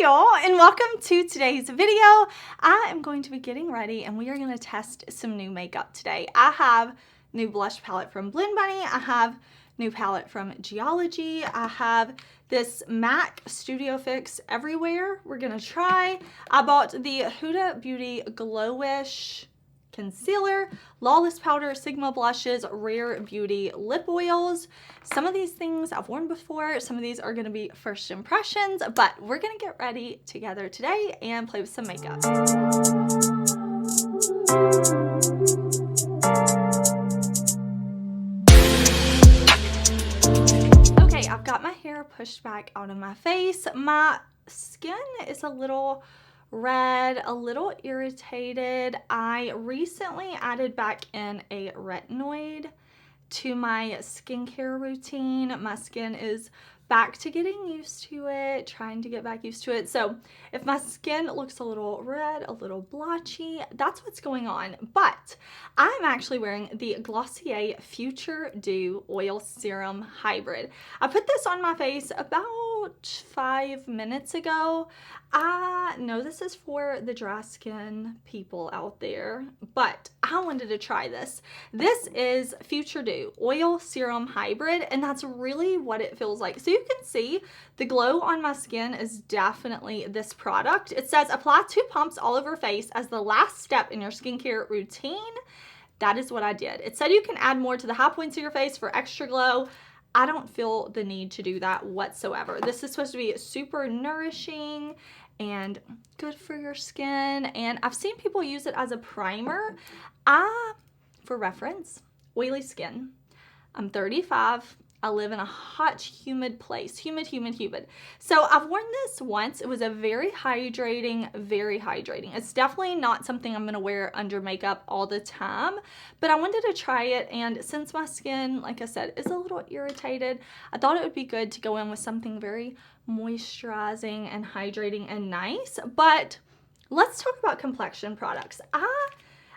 y'all, and welcome to today's video. I am going to be getting ready and we are going to test some new makeup today. I have new blush palette from Blend Bunny. I have new palette from Geologie. I have this MAC Studio Fix Everywhere we're going to try. I bought the Huda Beauty GLOWISH concealer, Lawless powder, Sigma blushes, Rare Beauty lip oils. Some of these things I've worn before, some of these are going to be first impressions, but we're going to get ready together today and play with some makeup. Okay, I've got my hair pushed back out of my face. My skin is a little red, a little irritated. I recently added back in a retinoid to my skincare routine. My skin is back to getting used to it, trying to get back used to it. So if my skin looks a little red, a little blotchy, that's what's going on. But I'm actually wearing the Glossier Futuredew Oil Serum Hybrid. I put this on my face about 5 minutes ago. I know this is for the dry skin people out there, but I wanted to try this. This is Futuredew Oil Serum Hybrid, and that's really what it feels like. So you can see the glow on my skin is definitely this product. It says apply 2 pumps all over face as the last step in your skincare routine. That is what I did. It said you can add more to the high points of your face for extra glow. I don't feel the need to do that whatsoever. This is supposed to be super nourishing and good for your skin. And I've seen people use it as a primer. For reference, oily skin. I'm 35. I live in a hot, humid place. Humid. So I've worn this once. It was a very hydrating. It's definitely not something I'm going to wear under makeup all the time, but I wanted to try it. And since my skin, like I said, is a little irritated, I thought it would be good to go in with something very moisturizing and hydrating and nice. But let's talk about complexion products. I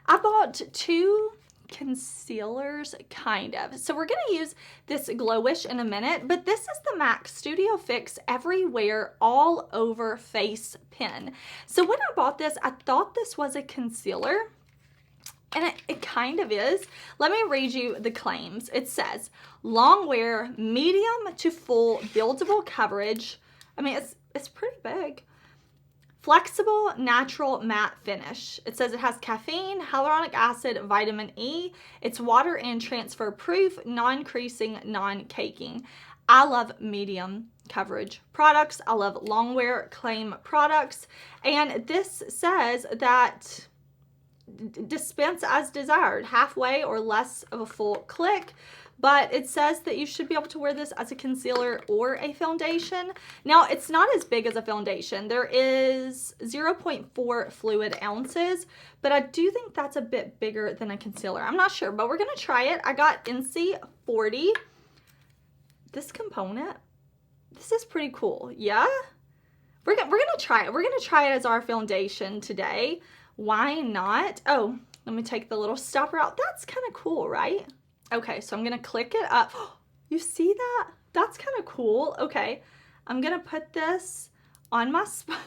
bought 2 concealers, kind of. So we're going to use this GLOWISH in a minute, but this is the MAC Studio Fix Everywhere All Over Face Pen. So when I bought this, I thought this was a concealer, and it kind of is. Let me read you the claims. It says, long wear, medium to full buildable coverage. I mean, it's pretty big. Flexible, natural matte finish. It says it has caffeine, hyaluronic acid, vitamin E. It's water and transfer proof, non-creasing, non-caking. I love medium coverage products. I love long wear claim products. And this says that dispense as desired, halfway or less of a full click. But it says that you should be able to wear this as a concealer or a foundation. Now, it's not as big as a foundation. There is 0.4 fluid ounces, but I do think that's a bit bigger than a concealer. I'm not sure, but we're going to try it. I got NC40. This component, this is pretty cool. Yeah? We're going to try it. We're going to try it as our foundation today. Why not? Oh, let me take the little stopper out. That's kind of cool, right? Okay, so I'm going to click it up. You see that? That's kind of cool. Okay, I'm going to put this on my sponge.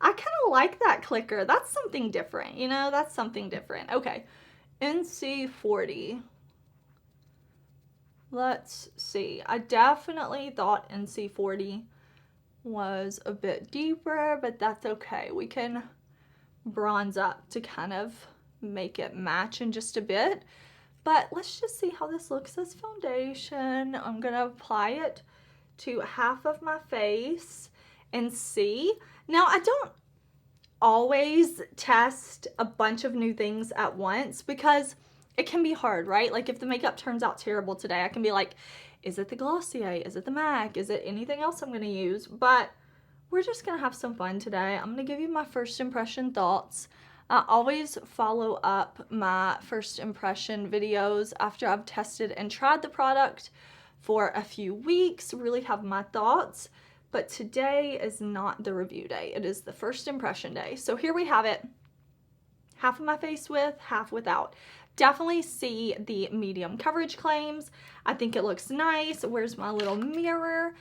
I kind of like that clicker. That's something different, you know? That's something different. Okay, NC40. Let's see. I definitely thought NC40 was a bit deeper, but that's okay. We can bronze up to kind of make it match in just a bit. But let's just see how this looks as foundation. I'm going to apply it to half of my face and see. Now, I don't always test a bunch of new things at once because it can be hard, right? Like if the makeup turns out terrible today, I can be like, is it the Glossier? Is it the MAC? Is it anything else I'm going to use? But we're just going to have some fun today. I'm going to give you my first impression thoughts. I always follow up my first impression videos after I've tested and tried the product for a few weeks, really have my thoughts. But today is not the review day. It is the first impression day. So here we have it. Half of my face with, half without. Definitely see the medium coverage claims. I think it looks nice. Where's my little mirror?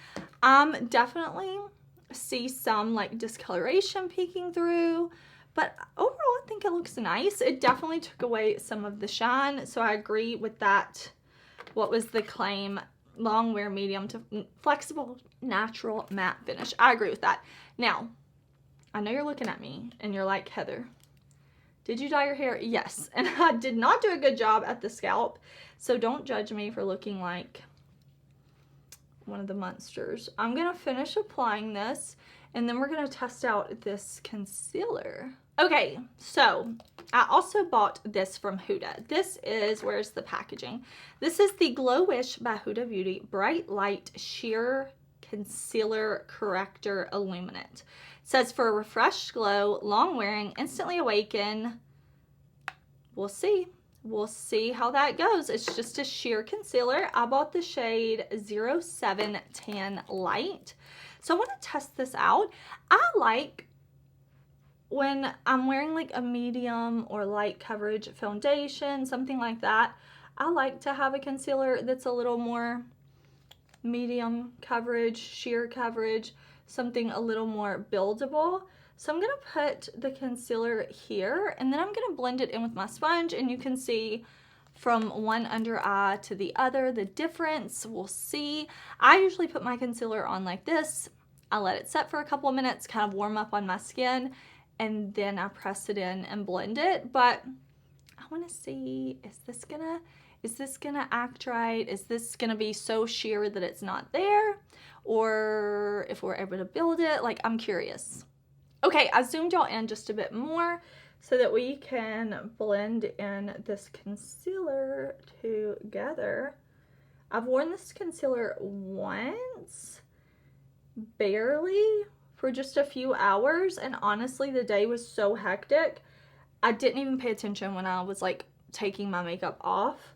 Definitely see some like discoloration peeking through, but overall I think it looks nice. It definitely took away some of the shine, so I agree with that. What was the claim? Long wear, medium to flexible, natural matte finish. I agree with that. Now, I know you're looking at me and you're like, Heather, did you dye your hair? Yes, and I did not do a good job at the scalp, so don't judge me for looking like one of the monsters. I'm gonna finish applying this and then we're gonna test out this concealer. Okay, so I also bought this from Huda. This is, where's the packaging? This is the GLOWISH by Huda Beauty Bright Light Sheer Concealer Corrector Illuminant. It says for a refreshed glow, long wearing, instantly awaken. We'll see. We'll see how that goes. It's just a sheer concealer. I bought the shade 0710 Light. So I want to test this out. I like when I'm wearing like a medium or light coverage foundation, something like that, I like to have a concealer that's a little more medium coverage, sheer coverage, something a little more buildable. So I'm going to put the concealer here and then I'm going to blend it in with my sponge, and you can see from one under eye to the other the difference. We'll see. I usually put my concealer on like this. I let it set for a couple of minutes, kind of warm up on my skin, and then I press it in and blend it. But I want to see, is this gonna act right? Is this gonna be so sheer that it's not there? Or if we're able to build it, like, I'm curious. Okay, I zoomed y'all in just a bit more so that we can blend in this concealer together. I've worn this concealer once, barely, for just a few hours, and honestly the day was so hectic I didn't even pay attention when I was like taking my makeup off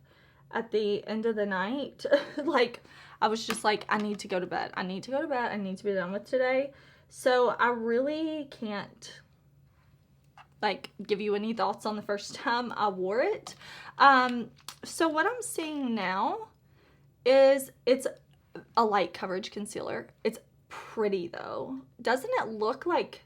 at the end of the night. Like, I was just like, I need to go to bed. I need to go to bed. I need to be done with today. So I really can't like give you any thoughts on the first time I wore it. So what I'm seeing now is it's a light coverage concealer. It's pretty though. Doesn't it look like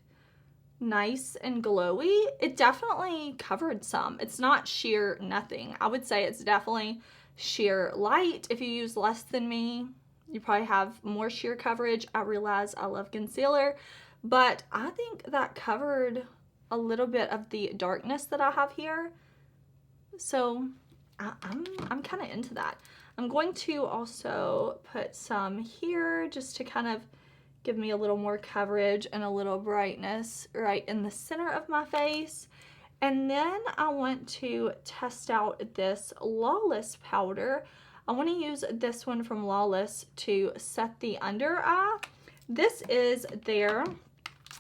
nice and glowy? It definitely covered some. It's not sheer nothing. I would say it's definitely sheer light. If you use less than me, you probably have more sheer coverage. I realize I love concealer, but I think that covered a little bit of the darkness that I have here. So I'm kind of into that. I'm going to also put some here just to kind of give me a little more coverage and a little brightness right in the center of my face. And then I want to test out this Lawless powder. I want to use this one from Lawless to set the under eye. This is their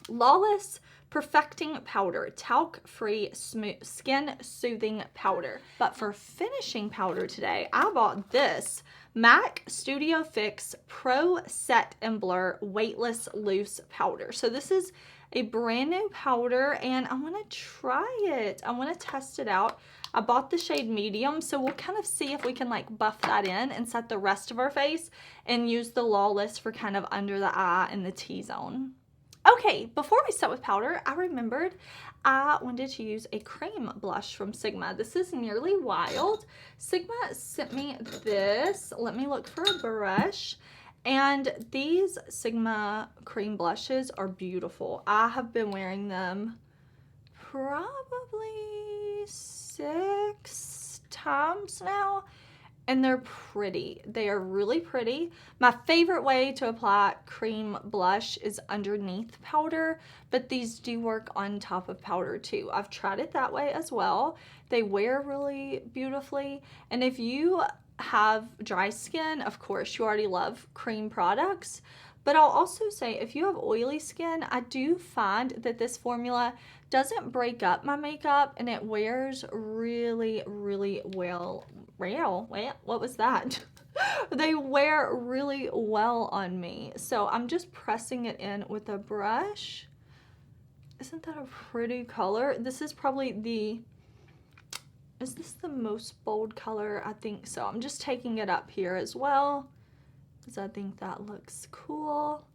Lawless Perfecting Powder, Talc-Free Skin Soothing Powder. But for finishing powder today, I bought this MAC Studio Fix Pro Set and Blur Weightless Loose Powder. So this is a brand new powder and I want to try it. I want to test it out. I bought the shade medium, so we'll kind of see if we can like buff that in and set the rest of our face and use the Lawless for kind of under the eye and the T-zone. Okay, before we set with powder, I remembered I wanted to use a cream blush from Sigma. This is Nearly Wild. Sigma sent me this. Let me look for a brush. And these Sigma cream blushes are beautiful. I have been wearing them probably 6 times now. And they're pretty. They are really pretty. My favorite way to apply cream blush is underneath powder, but these do work on top of powder too. I've tried it that way as well. They wear really beautifully. And if you have dry skin, of course, you already love cream products. But I'll also say if you have oily skin, I do find that this formula doesn't break up my makeup and it wears really, really well. What was that? They wear really well on me. So I'm just pressing it in with a brush. Isn't that a pretty color? This is probably is this the most bold color? I think so. I'm just taking it up here as well because I think that looks cool.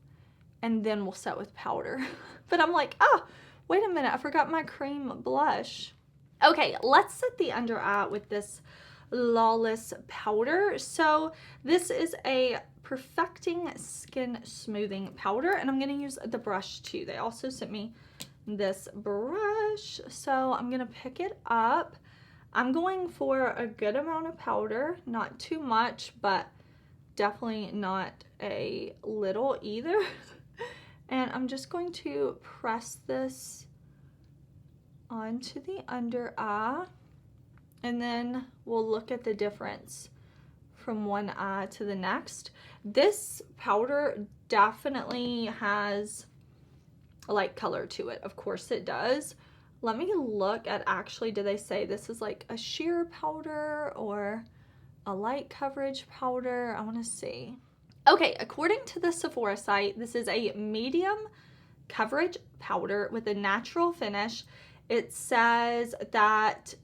and then we'll set with powder. But I'm like, oh, wait a minute, I forgot my cream blush. Okay, let's set the under eye with this Lawless powder. So this is a perfecting skin smoothing powder, and I'm gonna use the brush too. They also sent me this brush, so I'm gonna pick it up. I'm going for a good amount of powder, not too much, but definitely not a little either. And I'm just going to press this onto the under eye, and then we'll look at the difference from one eye to the next. This powder definitely has a light color to it. Of course it does. Let me look at, actually, do they say this is like a sheer powder or a light coverage powder? I want to see. Okay, according to the Sephora site, this is a medium coverage powder with a natural finish. It says that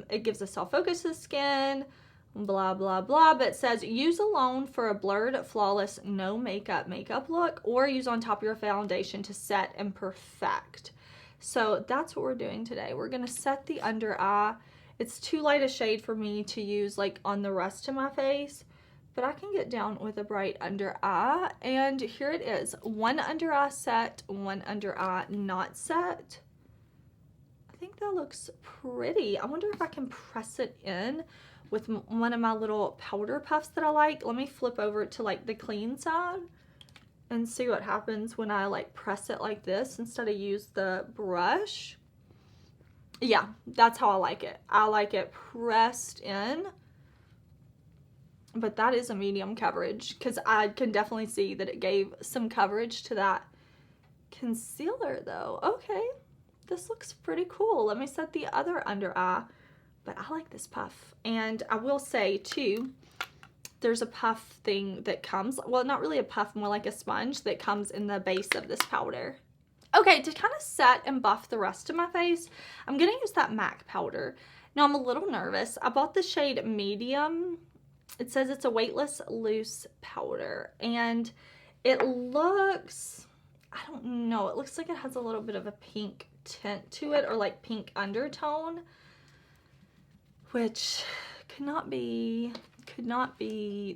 it gives a soft focus to the skin, blah, blah, blah. But it says use alone for a blurred, flawless, no makeup look, or use on top of your foundation to set and perfect. So that's what we're doing today. We're going to set the under eye. It's too light a shade for me to use like on the rest of my face, but I can get down with a bright under eye. And here it is. One under eye set, one under eye not set. I think that looks pretty. I wonder if I can press it in with one of my little powder puffs that I like. Let me flip over to like the clean side and see what happens when I like press it like this instead of use the brush. Yeah, that's how I like it. I like it pressed in. But that is a medium coverage, because I can definitely see that it gave some coverage to that concealer though. Okay, this looks pretty cool. Let me set the other under eye. But I like this puff. And I will say too, there's a puff thing that comes, well, not really a puff, more like a sponge that comes in the base of this powder. Okay, to kind of set and buff the rest of my face, I'm going to use that MAC powder. Now, I'm a little nervous. I bought the shade Medium. It says it's a weightless loose powder. And it looks, I don't know, it looks like it has a little bit of a pink tint to it, or like pink undertone, which could not be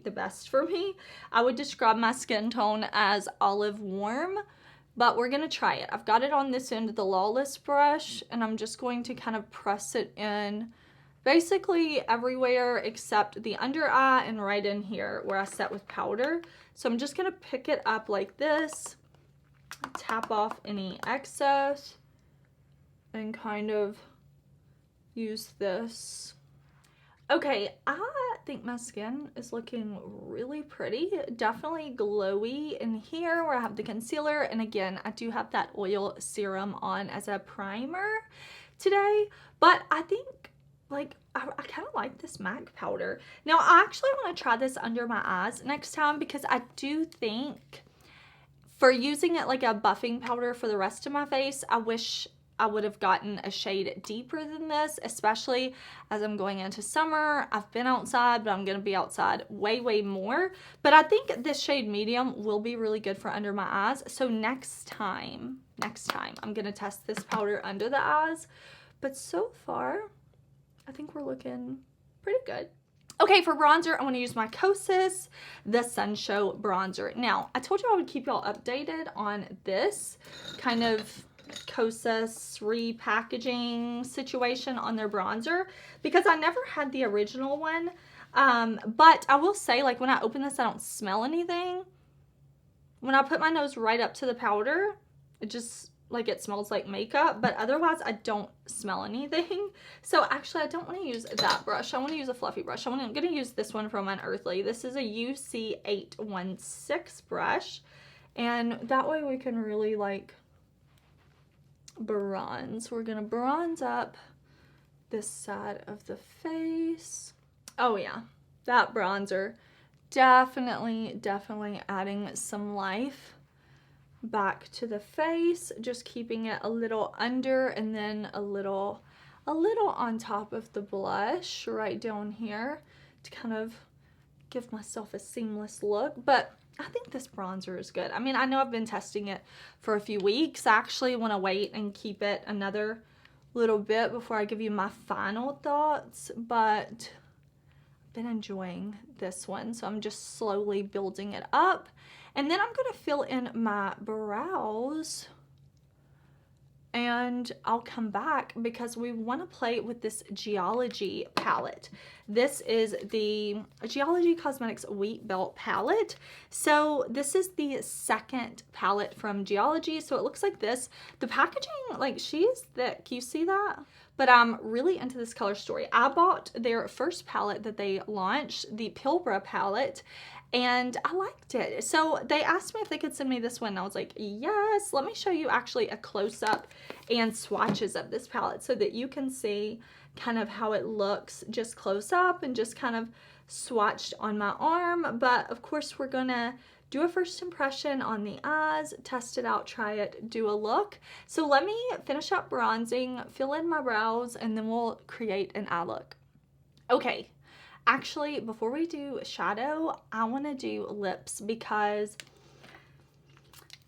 the best for me. I would describe my skin tone as olive warm, but we're gonna try it. I've got it on this end of the Lawless brush, and I'm just going to kind of press it in basically everywhere except the under eye and right in here where I set with powder. So I'm just gonna pick it up like this, tap off any excess, and kind of use this. Okay, I think my skin is looking really pretty. Definitely glowy in here where I have the concealer. And again, I do have that oil serum on as a primer today. But I think, like, I kind of like this MAC powder. Now, I actually want to try this under my eyes next time, because I do think for using it like a buffing powder for the rest of my face, I wish I would have gotten a shade deeper than this, especially as I'm going into summer. I've been outside, but I'm going to be outside way, way more. But I think this shade Medium will be really good for under my eyes. So next time, I'm going to test this powder under the eyes. But so far, I think we're looking pretty good. Okay, for bronzer, I want to use my Kosas, the Sun Show bronzer. Now, I told you I would keep y'all updated on this kind of Kosas repackaging situation on their bronzer, because I never had the original one. But I will say, like, when I open this, I don't smell anything. When I put my nose right up to the powder, it just, like, it smells like makeup, but otherwise I don't smell anything. So actually, I don't want to use that brush. I want to use a fluffy brush. I'm going to use this one from Unearthly. This is a UC816 brush, and that way we can really, like, bronze. We're gonna bronze up this side of the face. Oh yeah, that bronzer definitely adding some life back to the face, just keeping it a little under and then a little on top of the blush right down here to kind of give myself a seamless look. But I think this bronzer is good. I mean, I know I've been testing it for a few weeks. I actually want to wait and keep it another little bit before I give you my final thoughts, but I've been enjoying this one, so I'm just slowly building it up. And then I'm going to fill in my brows, and I'll come back because we want to play with this Geologie palette. This is the Geologie Cosmetics Wheatbelt palette. So this is the second palette from Geologie. So it looks like this. The packaging, like, she's thick. You see that? But I'm really into this color story. I bought their first palette that they launched, the Pilbara palette, and I liked it. So they asked me if they could send me this one, and I was like, yes. Let me show you actually a close-up and swatches of this palette so that you can see kind of how it looks just close up and just kind of swatched on my arm. But of course, we're gonna do a first impression on the eyes, test it out, try it, do a look. So let me finish up bronzing, fill in my brows, and then we'll create an eye look. Okay. Actually, before we do shadow, I want to do lips because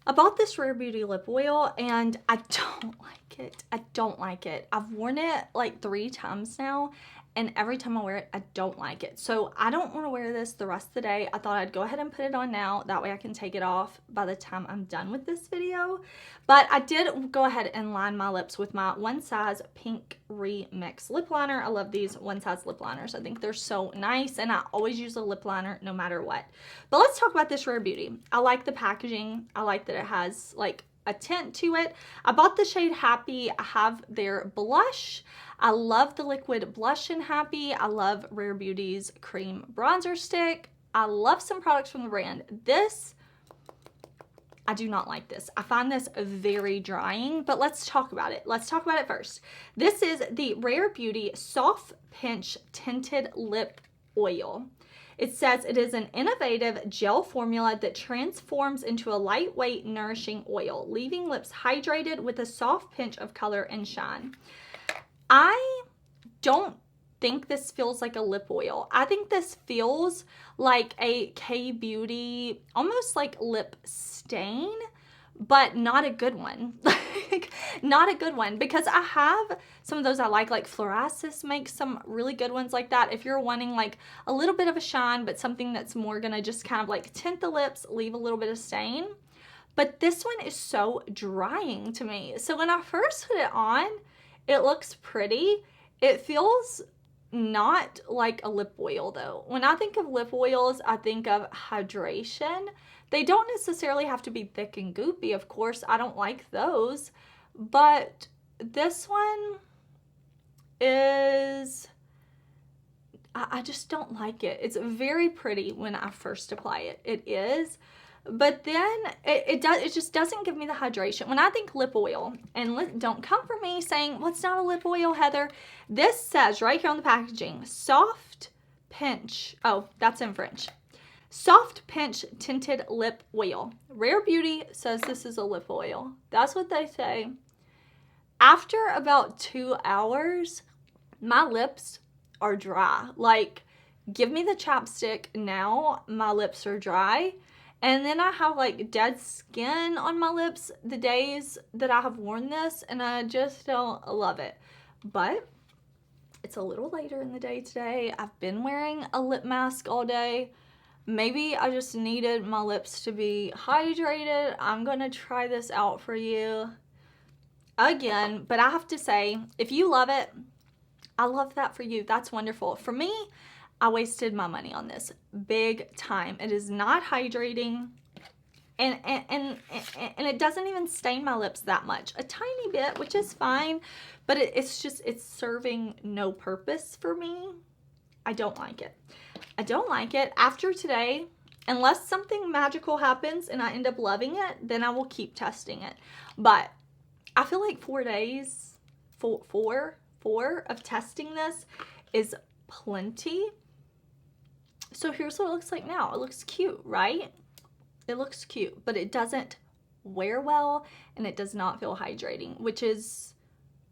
I bought this Rare Beauty lip oil and I don't like it. I don't like it. I've worn it like 3 times now, and every time I wear it, I don't like it. So I don't want to wear this the rest of the day. I thought I'd go ahead and put it on now. That way I can take it off by the time I'm done with this video. But I did go ahead and line my lips with my One Size Pink Remix lip liner. I love these One Size lip liners. I think they're so nice, and I always use a lip liner no matter what. But let's talk about this Rare Beauty. I like the packaging. I like that it has like a tint to it. I bought the shade Happy. I have their blush. I love the liquid blush in Happy. I love Rare Beauty's cream bronzer stick. I love some products from the brand. This, I do not like this. I find this very drying, but let's talk about it. Let's talk about it first. This is the Rare Beauty Soft Pinch Tinted Lip Oil. It says it is an innovative gel formula that transforms into a lightweight, nourishing oil, leaving lips hydrated with a soft pinch of color and shine. I don't think this feels like a lip oil. I think this feels like a K-Beauty, almost like lip stain, but not a good one. Not a good one, because I have some of those I like Florasis makes some really good ones like that. If you're wanting like a little bit of a shine, but something that's more gonna just kind of like tint the lips, leave a little bit of stain. But this one is so drying to me. So when I first put it on, it looks pretty. It feels not like a lip oil though. When I think of lip oils, I think of hydration. They don't necessarily have to be thick and goopy, of course. I don't like those. But this one is, I just don't like it. It's very pretty when I first apply it. It is. But then it just doesn't give me the hydration. When I think lip oil, and don't come for me saying, well, it's not a lip oil, Heather. This says right here on the packaging, soft pinch. Oh, that's in French. Soft Pinch Tinted Lip Oil. Rare Beauty says this is a lip oil. That's what they say. After about 2 hours, my lips are dry. Like, give me the chapstick now. My lips are dry. And then I have like dead skin on my lips the days that I have worn this, and I just don't love it. But it's a little later in the day today. I've been wearing a lip mask all day. Maybe I just needed my lips to be hydrated. I'm gonna try this out for you again, but I have to say, if you love it, I love that for you. That's wonderful. For me, I wasted my money on this big time. It is not hydrating, and it doesn't even stain my lips that much. A tiny bit, which is fine, but it's serving no purpose for me. I don't like it. I don't like it. After today, unless something magical happens and I end up loving it, then I will keep testing it. But I feel like 4 days, four of testing this is plenty. So here's what it looks like now. It looks cute, right? It looks cute, but it doesn't wear well, and it does not feel hydrating, which is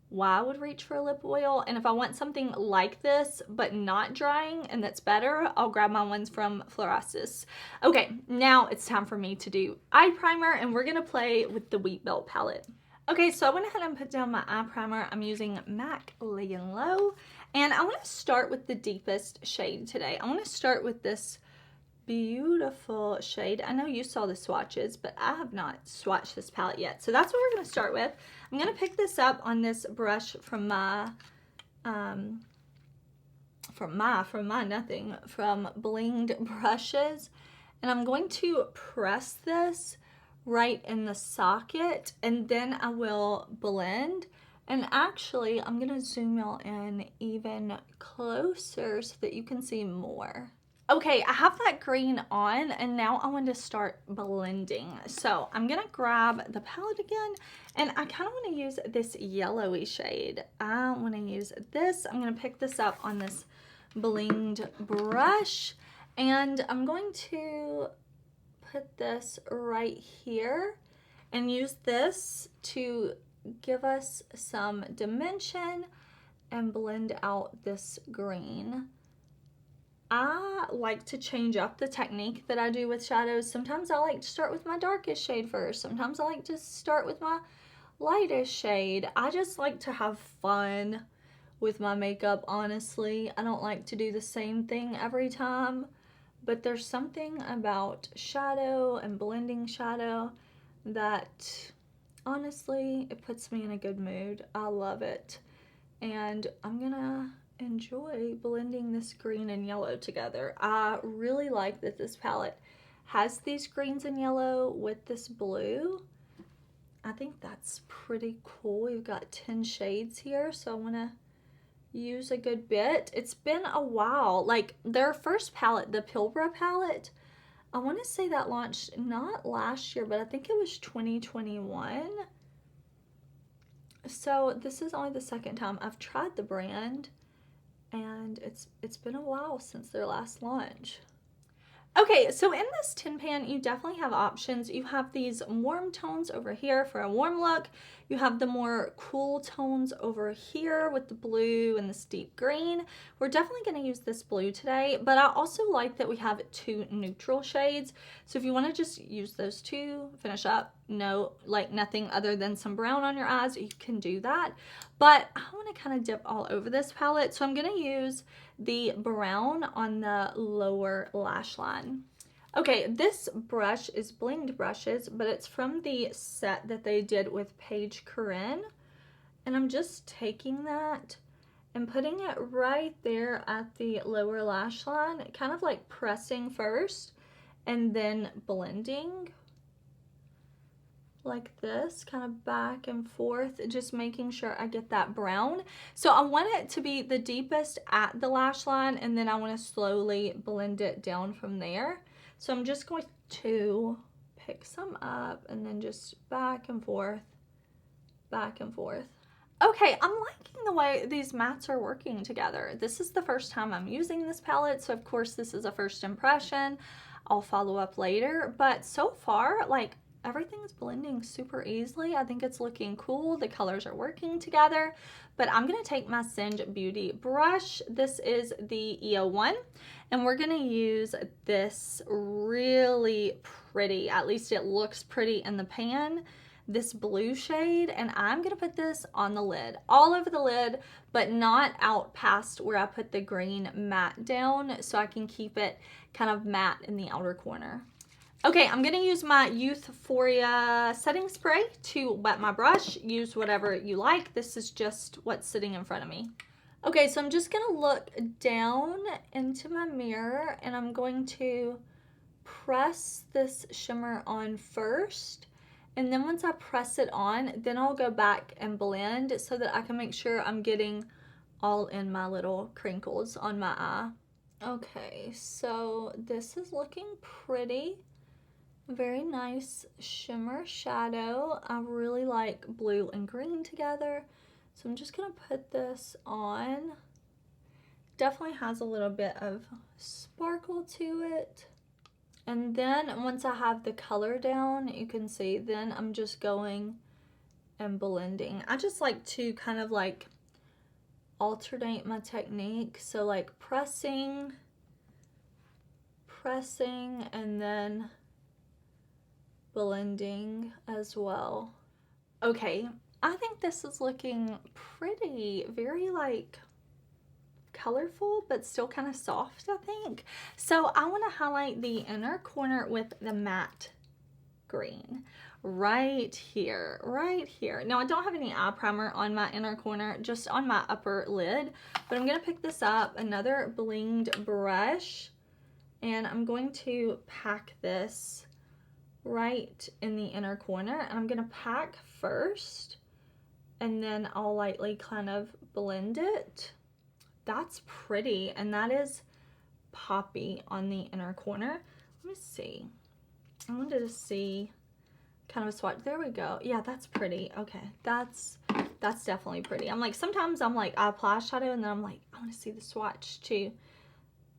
why I would reach for a lip oil. And if I want something like this but not drying and that's better, I'll grab my ones from Florasis. Okay, now it's time for me to do eye primer, and we're gonna play with the Wheatbelt palette. Okay, so I went ahead and put down my eye primer. I'm using MAC Layin Low, and I want to start with the deepest shade today. I want to start with this beautiful shade. I know you saw the swatches, but I have not swatched this palette yet. So that's what we're going to start with. I'm going to pick this up on this brush from Blinged Brushes, and I'm going to press this right in the socket, and then I will blend. And actually, I'm going to zoom y'all in even closer so that you can see more. Okay, I have that green on, and now I want to start blending. So I'm gonna grab the palette again, and I kind of want to use this yellowy shade. I want to use this. I'm gonna pick this up on this Blinged brush, and I'm going to put this right here and use this to give us some dimension and blend out this green. I like to change up the technique that I do with shadows. Sometimes I like to start with my darkest shade first. Sometimes I like to start with my lightest shade. I just like to have fun with my makeup, honestly. I don't like to do the same thing every time, but there's something about shadow and blending shadow that, honestly, it puts me in a good mood. I love it. And I'm gonna enjoy blending this green and yellow together. I really like that this palette has these greens and yellow with this blue. I think that's pretty cool. We've got 10 shades here, so I want to use a good bit. It's been a while. Like their first palette, the Pilbara palette, I want to say that launched not last year, but I think it was 2021. So this is only the second time I've tried the brand, and it's been a while since their last launch. Okay, so in this tin pan, you definitely have options. You have these warm tones over here for a warm look. You have the more cool tones over here with the blue and the steep green. We're definitely going to use this blue today, but I also like that we have 2 neutral shades. So if you want to just use those 2, finish up, no, like nothing other than some brown on your eyes, you can do that. But I want to kind of dip all over this palette, so I'm going to use the brown on the lower lash line. Okay, this brush is Blinged Brushes, but it's from the set that they did with Paige Corinne. And I'm just taking that and putting it right there at the lower lash line, kind of like pressing first and then blending like this, kind of back and forth, just making sure I get that brown. So I want it to be the deepest at the lash line, and then I want to slowly blend it down from there. So I'm just going to pick some up and then just back and forth, back and forth. Okay, I'm liking the way these mattes are working together. This is the first time I'm using this palette, so of course this is a first impression. I'll follow up later, but so far, like, everything's blending super easily. I think it's looking cool. The colors are working together. But I'm going to take my Singe Beauty brush. This is the EO1. And we're going to use this really pretty, at least it looks pretty in the pan, this blue shade. And I'm going to put this on the lid, all over the lid, but not out past where I put the green matte down, so I can keep it kind of matte in the outer corner. Okay, I'm going to use my Youthforia setting spray to wet my brush. Use whatever you like. This is just what's sitting in front of me. Okay, so I'm just going to look down into my mirror, and I'm going to press this shimmer on first. And then once I press it on, then I'll go back and blend so that I can make sure I'm getting all in my little crinkles on my eye. Okay, so this is looking pretty. Very nice shimmer shadow. I really like blue and green together. So I'm just going to put this on. Definitely has a little bit of sparkle to it. And then once I have the color down, you can see, then I'm just going and blending. I just like to kind of like alternate my technique. So like pressing, and then blending as well. Okay, I think this is looking pretty, very like colorful, but still kind of soft, I think. So I want to highlight the inner corner with the matte green right here, right here. Now I don't have any eye primer on my inner corner, just on my upper lid, but I'm going to pick this up, another blinged brush, and I'm going to pack this right in the inner corner, and I'm going to pack first, and then I'll lightly kind of blend it. That's pretty, and that is poppy on the inner corner. Let me see. I wanted to see kind of a swatch. There we go. Yeah, that's pretty. Okay, that's definitely pretty. I'm like, sometimes I'm like, I apply shadow and then I'm like, I want to see the swatch too.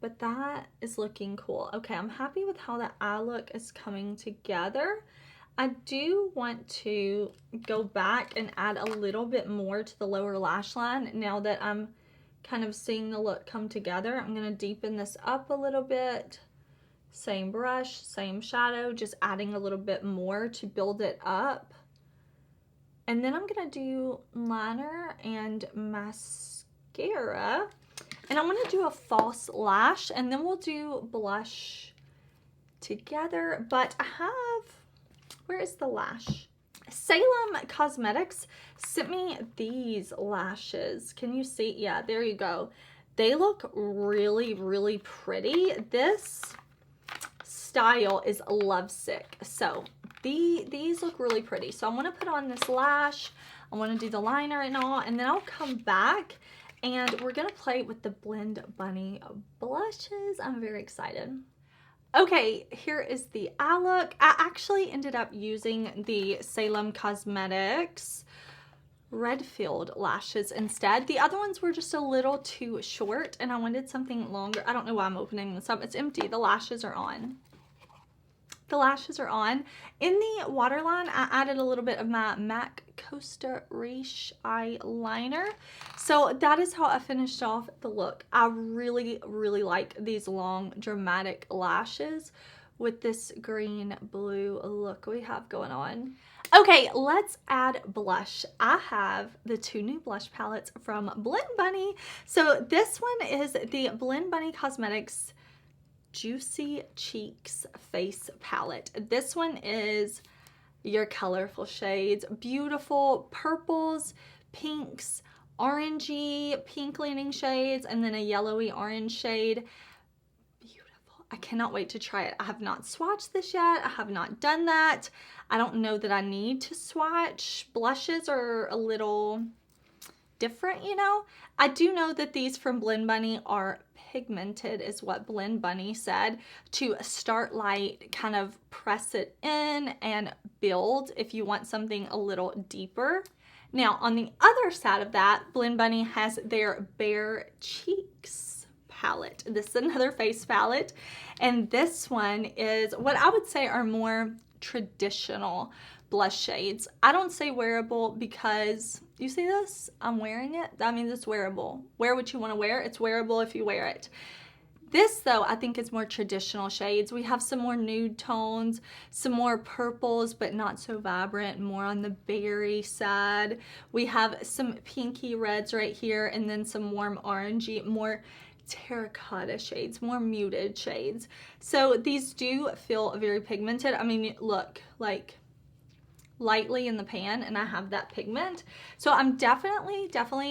But that is looking cool. Okay, I'm happy with how the eye look is coming together. I do want to go back and add a little bit more to the lower lash line now that I'm kind of seeing the look come together. I'm going to deepen this up a little bit. Same brush, same shadow, just adding a little bit more to build it up. And then I'm going to do liner and mascara. And I want to do a false lash, and then we'll do blush together. But I have, where is the lash? Salem Cosmetics sent me these lashes. Can you see? Yeah, there you go. They look really, really pretty. This style is lovesick. So these look really pretty. So I want to put on this lash. I want to do the liner and all, and then I'll come back and we're going to play with the Blend Bunny blushes. I'm very excited. Okay, here is the eye look. I actually ended up using the Salem Cosmetics Redfield lashes instead. The other ones were just a little too short and I wanted something longer. I don't know why I'm opening this up. It's empty. The lashes are on. The lashes are on. In the waterline, I added a little bit of my MAC Costa Riche eyeliner. So that is how I finished off the look. I really, really like these long, dramatic lashes with this green blue look we have going on. Okay, let's add blush. I have the two new blush palettes from Blend Bunny. So this one is the Blend Bunny Cosmetics Juicy Cheeks Face Palette. This one is your colorful shades, beautiful purples, pinks, orangey, pink leaning shades, and then a yellowy orange shade. Beautiful. I cannot wait to try it. I have not swatched this yet. I have not done that. I don't know that I need to swatch. Blushes are a little different, you know. I do know that these from Blend Bunny are pigmented, is what Blend Bunny said, to start light, kind of press it in and build if you want something a little deeper. Now on the other side of that, Blend Bunny has their Bare Cheeks palette. This is another face palette, and this one is what I would say are more traditional blush shades. I don't say wearable because you see this? I'm wearing it. That means it's wearable. Wear what you want to wear. It's wearable if you wear it. This though, I think is more traditional shades. We have some more nude tones, some more purples, but not so vibrant, more on the berry side. We have some pinky reds right here, and then some warm orangey, more terracotta shades, more muted shades. So these do feel very pigmented. I mean, look, like lightly in the pan, and I have that pigment. So I'm definitely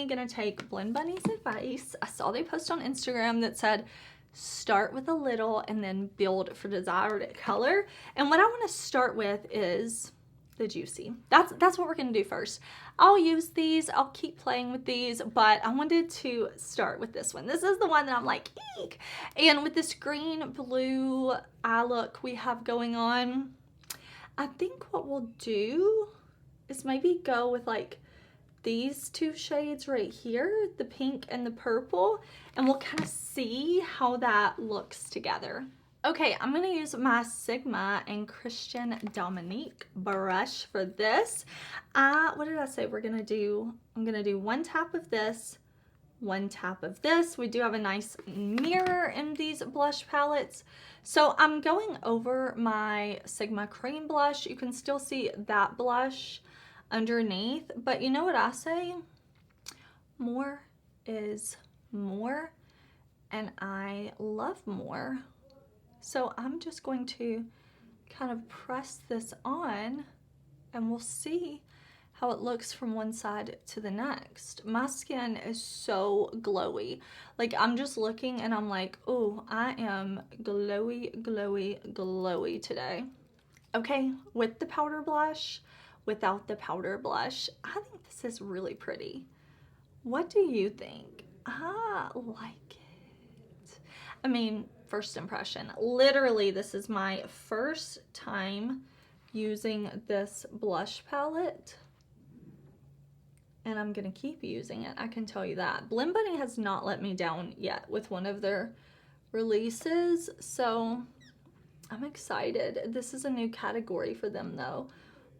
gonna take Blend Bunny's advice. I saw they post on Instagram that said start with a little and then build for desired color. And what I want to start with is the Juicy. That's what we're gonna do first. I'll use these, I'll keep playing with these, but I wanted to start with this one. This is the one that I'm like, eek. And with this green blue eye look we have going on, I think what we'll do is maybe go with like these two shades right here, the pink and the purple, and we'll kind of see how that looks together. Okay, I'm gonna use my Sigma and Christian Dominique brush for this. What did I say we're gonna do? I'm gonna do one tap of this, one tap of this. We do have a nice mirror in these blush palettes. So I'm going over my Sigma cream blush. You can still see that blush underneath, but you know what I say? More is more, and I love more. So I'm just going to kind of press this on and we'll see how it looks from one side to the next. My skin is so glowy. Like I'm just looking and I'm like, oh, I am glowy, glowy, glowy today. Okay, with the powder blush, without the powder blush, I think this is really pretty. What do you think? I like it. I mean, first impression. Literally, this is my first time using this blush palette. And I'm gonna keep using it, I can tell you that. Blend Bunny has not let me down yet with one of their releases, so I'm excited. This is a new category for them though.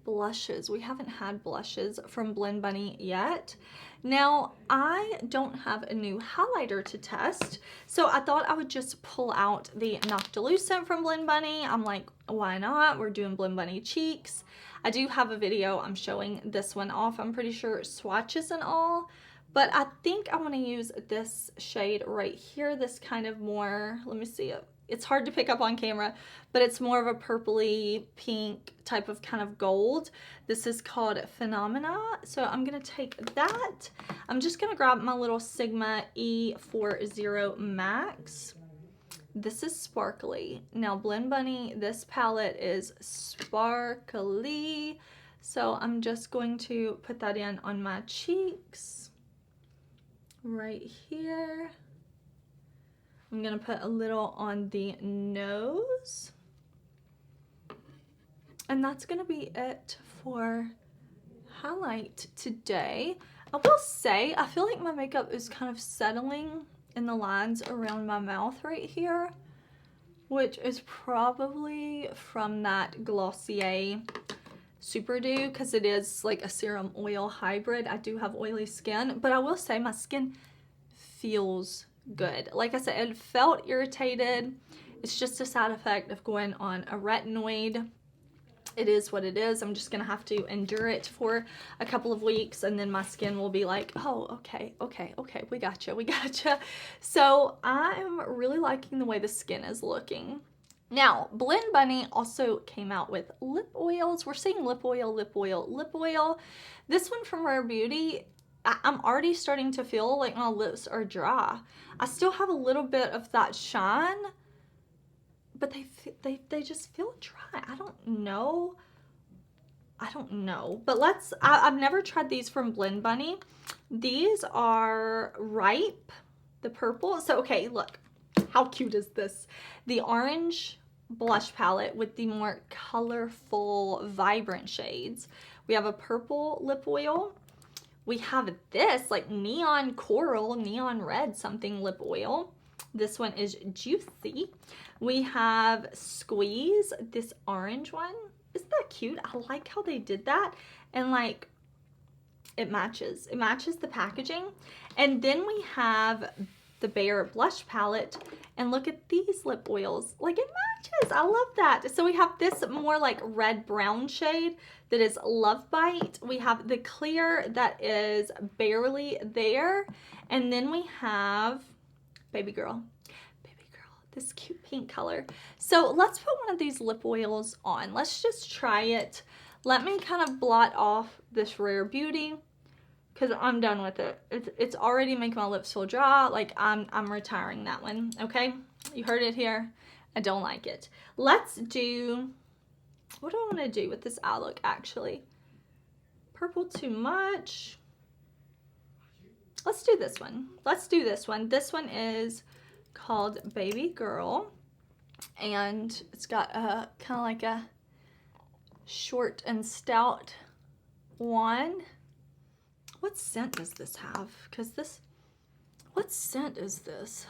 Blushes. We haven't had blushes from Blend Bunny yet. Now, I don't have a new highlighter to test, so I thought I would just pull out the Noctilucent from Blend Bunny. I'm like, why not? We're doing Blend Bunny cheeks. I do have a video I'm showing this one off. I'm pretty sure swatches and all, but I think I want to use this shade right here, this kind of more, let me see it. It's hard to pick up on camera, but it's more of a purpley pink type of kind of gold. This is called Phenomena. So I'm going to take that. I'm just going to grab my little Sigma E40 Max. This is sparkly. Now Blend Bunny, this palette is sparkly. So I'm just going to put that in on my cheeks right here. I'm gonna put a little on the nose. And that's gonna be it for highlight today. I will say, I feel like my makeup is kind of settling in the lines around my mouth right here, which is probably from that Glossier Futuredew, because it is like a serum oil hybrid. I do have oily skin, but I will say my skin feels good. Like I said, it felt irritated. It's just a side effect of going on a retinoid. It is what it is. I'm just gonna have to endure it for a couple of weeks, and then my skin will be like, oh, okay, we gotcha. So I'm really liking the way the skin is looking. Now, Blend Bunny also came out with lip oils. We're seeing lip oil. This one from Rare Beauty, I'm already starting to feel like my lips are dry. I still have a little bit of that shine, but they just feel dry. I don't know. But I've never tried these from Blend Bunny. These are Ripe, the purple. So, okay, look. How cute is this? The orange blush palette with the more colorful, vibrant shades. We have a purple lip oil. We have this like neon coral, neon red something lip oil. This one is Juicy. We have Squeeze, this orange one. Isn't that cute? I like how they did that. And like, it matches the packaging. And then we have the Bare blush palette, and look at these lip oils. Like, it matches. I love that. So we have this more like red brown shade that is Love Bite. We have the clear that is Barely There, and then we have Baby Girl, this cute pink color. So let's put one of these lip oils on. Let's just try it. Let me kind of blot off this Rare Beauty, because I'm done with it. It's already making my lips feel dry. Like, I'm retiring that one, okay? You heard it here. I don't like it. Let's do, what do I want to do with this eye look, actually? Purple too much. Let's do this one. This one is called Baby Girl, and it's got a kind of like a short and stout one. What scent does this have? What scent is this?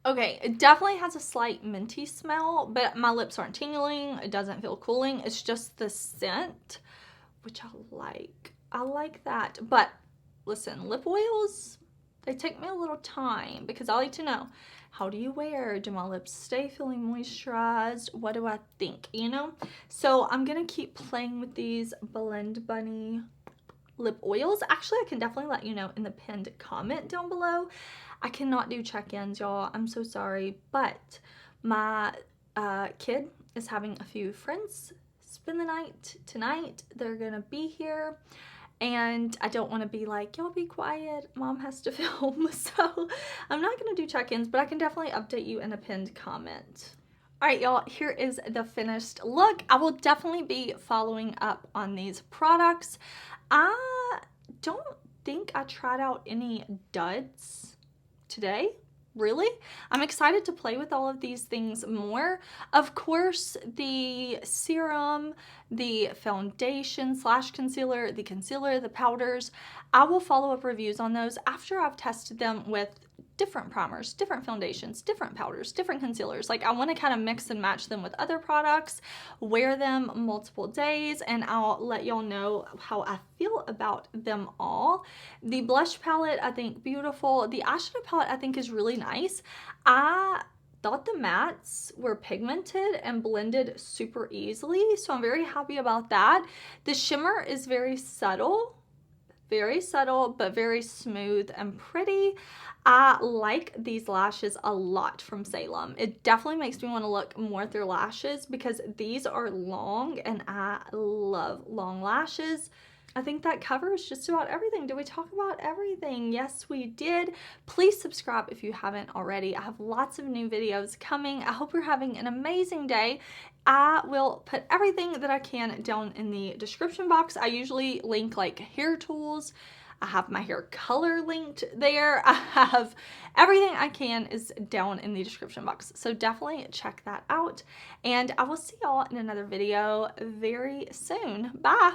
Okay, it definitely has a slight minty smell, but my lips aren't tingling. It doesn't feel cooling. It's just the scent, which I like. I like that. But listen, lip oils, they take me a little time because I like to know, how do you wear? Do my lips stay feeling moisturized? What do I think, you know? So I'm going to keep playing with these Blend Bunny lip oils. Actually, I can definitely let you know in the pinned comment down below. I cannot do check-ins, y'all. I'm so sorry, but my kid is having a few friends spend the night tonight. They're gonna be here, and I don't want to be like, y'all be quiet, mom has to film. So I'm not gonna do check-ins, but I can definitely update you in a pinned comment. All right, y'all, here is the finished look. I will definitely be following up on these products. I don't think I tried out any duds today, really. I'm excited to play with all of these things more. Of course, the serum, the foundation / concealer, the concealer, the powders, I will follow up reviews on those after I've tested them with different primers, different foundations, different powders, different concealers. Like, I want to kind of mix and match them with other products, wear them multiple days, and I'll let y'all know how I feel about them all. The blush palette, I think beautiful. The eyeshadow palette, I think is really nice. I thought the mattes were pigmented and blended super easily, so I'm very happy about that. The shimmer is very subtle, but very smooth and pretty. I like these lashes a lot from Salem. It definitely makes me want to look more at their lashes because these are long and I love long lashes. I think that covers just about everything. Did we talk about everything? Yes, we did. Please subscribe if you haven't already. I have lots of new videos coming. I hope you're having an amazing day. I will put everything that I can down in the description box. I usually link like hair tools. I have my hair color linked there. I have everything I can is down in the description box. So definitely check that out. And I will see y'all in another video very soon. Bye.